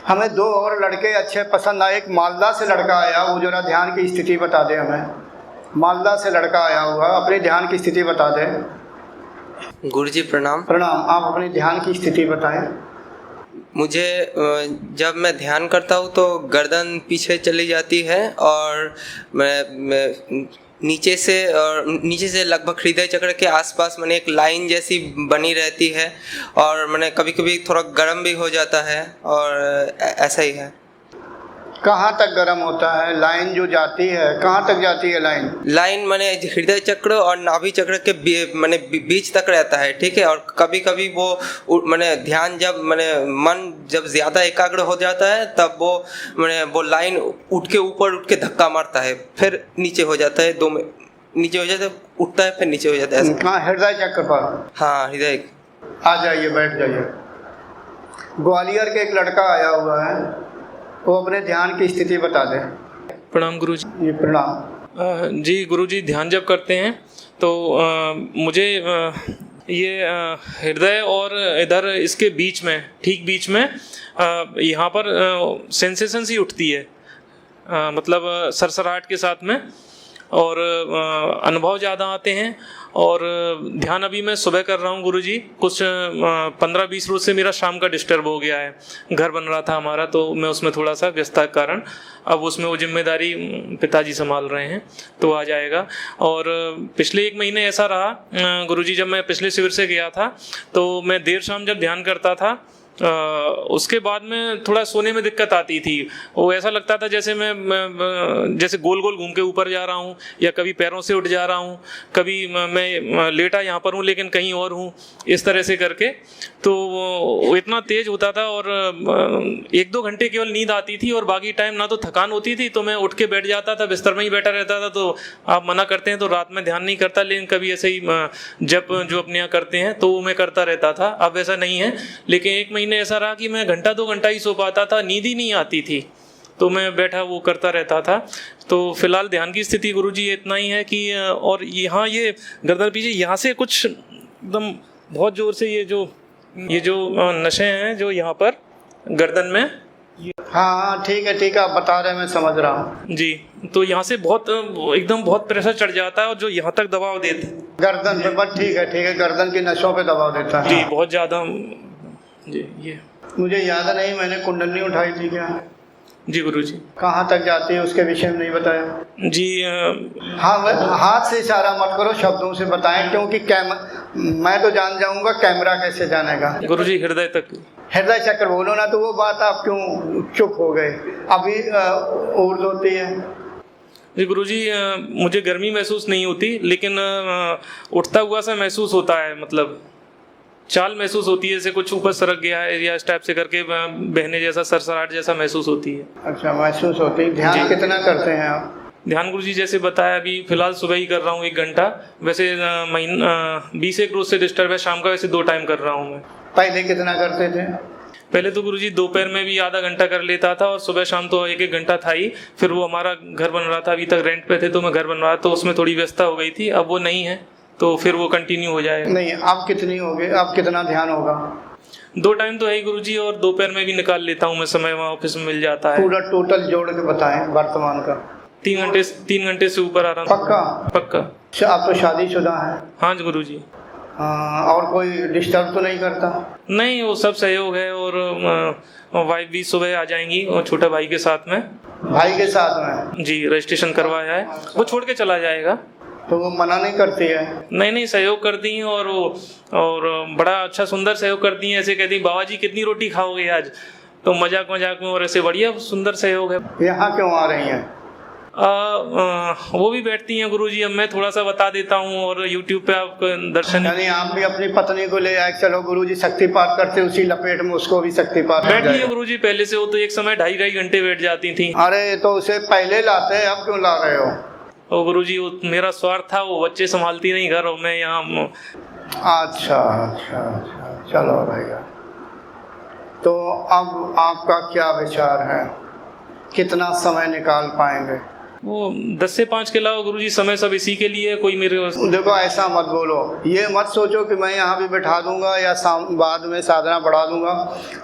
हमें दो और लड़के अच्छे पसंद आए। एक मालदा से लड़का आया, वो जरा ध्यान की स्थिति बता दे हमें। मालदा से लड़का आया हुआ, अपनी ध्यान की स्थिति बता दे। गुरुजी प्रणाम। प्रणाम। आप अपनी ध्यान की स्थिति बताएं। मुझे जब मैं ध्यान करता हूँ तो गर्दन पीछे चली जाती है और मैं नीचे से लगभग हृदय चक्र के आसपास मैंने एक लाइन जैसी बनी रहती है और मैंने कभी कभी थोड़ा गर्म भी हो जाता है और ऐसा ही है। कहाँ तक गर्म होता है? लाइन जो जाती है कहाँ तक जाती है? लाइन मैंने हृदय चक्र और नाभि चक्र के मैंने बीच तक रहता है, ठीक है। और कभी कभी वो मैंने ध्यान जब मैंने मन जब ज़्यादा एकाग्र हो जाता है तब वो लाइन उठ के धक्का मारता है, फिर नीचे हो जाता है, नीचे हो जाता है, उठता है, फिर नीचे हो जाता है। हाँ, हृदय चक्र पर। हाँ, हृदय। आ जाइए, बैठ जाइए। ग्वालियर के एक लड़का आया हुआ है, वो अपने ध्यान की स्थिति बता दे। प्रणाम गुरुजी। जी प्रणाम। जी गुरुजी, ध्यान जब करते हैं तो मुझे ये हृदय और इधर इसके बीच में, ठीक बीच में यहाँ पर सेंसेशन सी उठती है, मतलब सरसराहट के साथ में, और अनुभव ज़्यादा आते हैं। और ध्यान अभी मैं सुबह कर रहा हूँ गुरुजी। कुछ 15-20 रोज से मेरा शाम का डिस्टर्ब हो गया है। घर बन रहा था हमारा, तो मैं उसमें थोड़ा सा व्यस्तता के कारण अब उसमें वो जिम्मेदारी पिताजी संभाल रहे हैं, तो आ जाएगा। और पिछले 1 महीने ऐसा रहा गुरुजी, जब मैं पिछले शिविर से गया था तो मैं देर शाम जब ध्यान करता था उसके बाद में थोड़ा सोने में दिक्कत आती थी। वो ऐसा लगता था जैसे मैं जैसे गोल गोल घूम के ऊपर जा रहा हूँ, या कभी पैरों से उठ जा रहा हूँ, कभी मैं लेटा यहाँ पर हूँ लेकिन कहीं और हूँ, इस तरह से करके। तो वो इतना तेज होता था और 1-2 घंटे केवल नींद आती थी और बाकी टाइम ना तो थकान होती थी, तो मैं उठ के बैठ जाता था, बिस्तर में ही बैठा रहता था। तो आप मना करते हैं तो रात में ध्यान नहीं करता, लेकिन कभी ऐसे ही जब जो अपने यहाँ करते हैं तो मैं करता रहता था। अब ऐसा नहीं है, लेकिन 1 महीने ऐसा रहा कि मैं 1-2 घंटा ही सो पाता था, नींद ही नहीं आती थी, तो मैं बैठा वो करता रहता था। तो फिलहाल ध्यान की स्थिति गुरुजी इतना ही है कि और यहाँ ये गर्दन पीछे यहाँ से कुछ एकदम बहुत जोर से ये जो नशे हैं जो यहाँ पर गर्दन में। हाँ ठीक है, आप बता रहे हैं, मैं समझ रहा हूँ जी। तो यहाँ से बहुत एकदम बहुत प्रेशर चढ़ जाता है और जो यहाँ तक दबाव देता है गर्दन पे। बस ठीक है, गर्दन की नसों पे दबाव देता है। जी, बहुत ज़्यादा जी। ये मुझे याद नहीं, मैंने कुंडली उठाई थी क्या? जी गुरुजी। कहाँ तक जाती है उसके विषय में नहीं बताया जी। हाँ, हाथ से इशारा मत करो, शब्दों से बताएं, क्योंकि मैं तो जान जाऊंगा, कैमरा कैसे जानेगा? गुरुजी हृदय तक। हृदय चक्र बोलो ना, तो वो बात आप क्यों चुप हो गए? अभी ऊर्ज होती है। जी गुरुजी, मुझे गर्मी महसूस नहीं होती, लेकिन उठता हुआ सा महसूस होता है, मतलब चाल महसूस होती है, जैसे कुछ ऊपर सरक गया है या इस टाइप से करके बहने जैसा, सरसराहट जैसा महसूस होती है। अच्छा, महसूस होती है। ध्यान कितना करते हैं आप? ध्यान गुरुजी जैसे बताया, अभी फिलहाल सुबह ही कर रहा हूँ 1 घंटा। वैसे 20-1 रोज से डिस्टर्ब है, शाम का वैसे 2 टाइम कर रहा हूँ मैं। पहले कितना करते थे? पहले तो गुरुजी दोपहर में भी आधा घंटा कर लेता था और सुबह शाम तो 1-1 घंटा था ही। फिर वो हमारा घर बन रहा था, अभी तक रेंट पे थे तो मैं घर बन रहा था, तो उसमें थोड़ी व्यस्तता हो गई थी। अब वो नहीं है तो फिर वो कंटिन्यू हो जाएगा। नहीं, अब कितनी होगी? अब कितना ध्यान होगा? 2 टाइम तो है ही गुरुजी, और दोपहर में भी निकाल लेता हूँ मैं समय, वहाँ ऑफिस में मिल जाता है। पूरा टोटल जोड़ के बताएं वर्तमान का। 3 घंटे से ऊपर आ रहा। पक्का। आप तो शादीशुदा है? हाँ जी गुरुजी। और कोई डिस्टर्ब तो नहीं करता? नहीं, वो सब सहयोग है, और वाइफ भी सुबह आ जाएंगी और छोटा भाई के साथ में। भाई के साथ में? जी, रजिस्ट्रेशन करवाया है, वो छोड़ के चला जाएगा। तो वो मना नहीं करती है? नहीं, सहयोग करती हैं, और बड़ा अच्छा सुंदर सहयोग करती हैं। ऐसे कहती हैं, बाबा जी कितनी रोटी खाओगे आज, तो मजाक में, और ऐसे बढ़िया सुंदर सहयोग है। यहाँ क्यों आ रही हैं? वो भी बैठती हैं गुरुजी। अब मैं थोड़ा सा बता देता हूँ, और YouTube पे आप दर्शन। यानी आप भी अपनी पत्नी को ले आए, चलो गुरुजी शक्तिपाठ करते, उसी लपेट में उसको भी शक्तिपाठ बैठी है गुरुजी पहले से। वो तो एक समय 2.5 घंटे बैठ जाती थी। अरे तो उसे पहले लाते हैं, अब क्यों ला रहे हो? और गुरुजी वो मेरा स्वार्थ था, वो बच्चे संभालती नहीं घर, और मैं यहाँ अच्छा अच्छा अच्छा, चलो भैया। तो अब आपका क्या विचार है, कितना समय निकाल पाएंगे? वो 10 से 5 के अलावा गुरुजी समय सब इसी के लिए है। कोई मेरे देखो ऐसा मत बोलो, ये मत सोचो कि मैं यहाँ भी बैठा दूंगा या बाद में साधना बढ़ा दूंगा।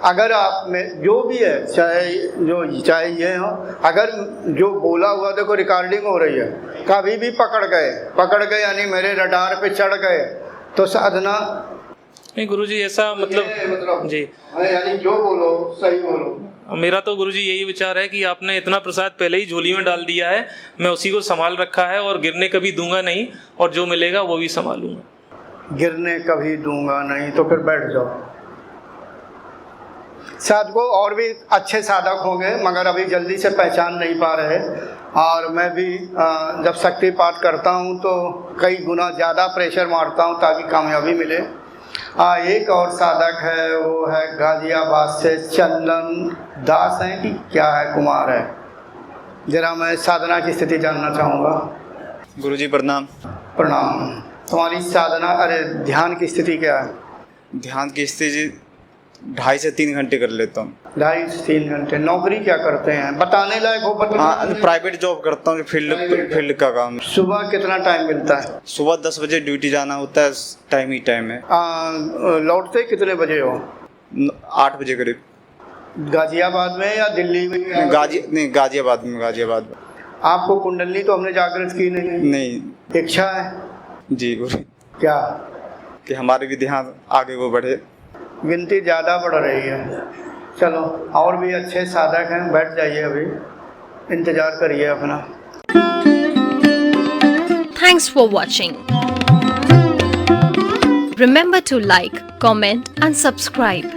अगर आप में जो भी है, चाहे ये हो, अगर जो बोला हुआ देखो रिकॉर्डिंग हो रही है, कभी भी पकड़ गए यानी मेरे रडार पे चढ़ गए तो साधना नहीं गुरुजी, ऐसा मतलब जी यानी जो बोलो सही बोलो। मेरा तो गुरुजी यही विचार है कि आपने इतना प्रसाद पहले ही झोली में डाल दिया है, मैं उसी को संभाल रखा है और गिरने कभी दूंगा नहीं, और जो मिलेगा वो भी संभालूंगा। गिरने कभी दूंगा नहीं, तो फिर बैठ जाओ। साधकों और भी अच्छे साधक होंगे मगर अभी जल्दी से पहचान नहीं पा रहे। और मैं भी जब शक्ति पाठ करता हूँ तो कई गुना ज़्यादा प्रेशर मारता हूँ ताकि कामयाबी मिले। एक और साधक है, वो है गाजियाबाद से चंदन दास हैं कि क्या है, कुमार है। जरा मैं साधना की स्थिति जानना चाहूँगा। गुरुजी प्रणाम। प्रणाम। तुम्हारी साधना ध्यान की स्थिति क्या है? ध्यान की स्थिति 2.5 से 3 घंटे कर लेता हूँ। 2.5 से 3 घंटे। नौकरी क्या करते हैं, बताने लायक हो? हाँ, प्राइवेट जॉब करता हूँ, फील्ड का काम। सुबह कितना टाइम मिलता है? सुबह 10 बजे ड्यूटी जाना होता है, टाइम ही टाइम है। लौटते कितने बजे हो? 8 बजे करीब। गाजियाबाद में या दिल्ली में? गाजियाबाद में। आपको कुंडली तो हमने जागृत की नहीं? इच्छा है जी गुरु। क्या? कि हमारे भी ध्यान आगे वो बढ़े। गिनती ज़्यादा बढ़ रही है। चलो और भी अच्छे साधक हैं, बैठ जाइए, अभी इंतज़ार करिए अपना। Thanks for watching. Remember to like, comment and subscribe.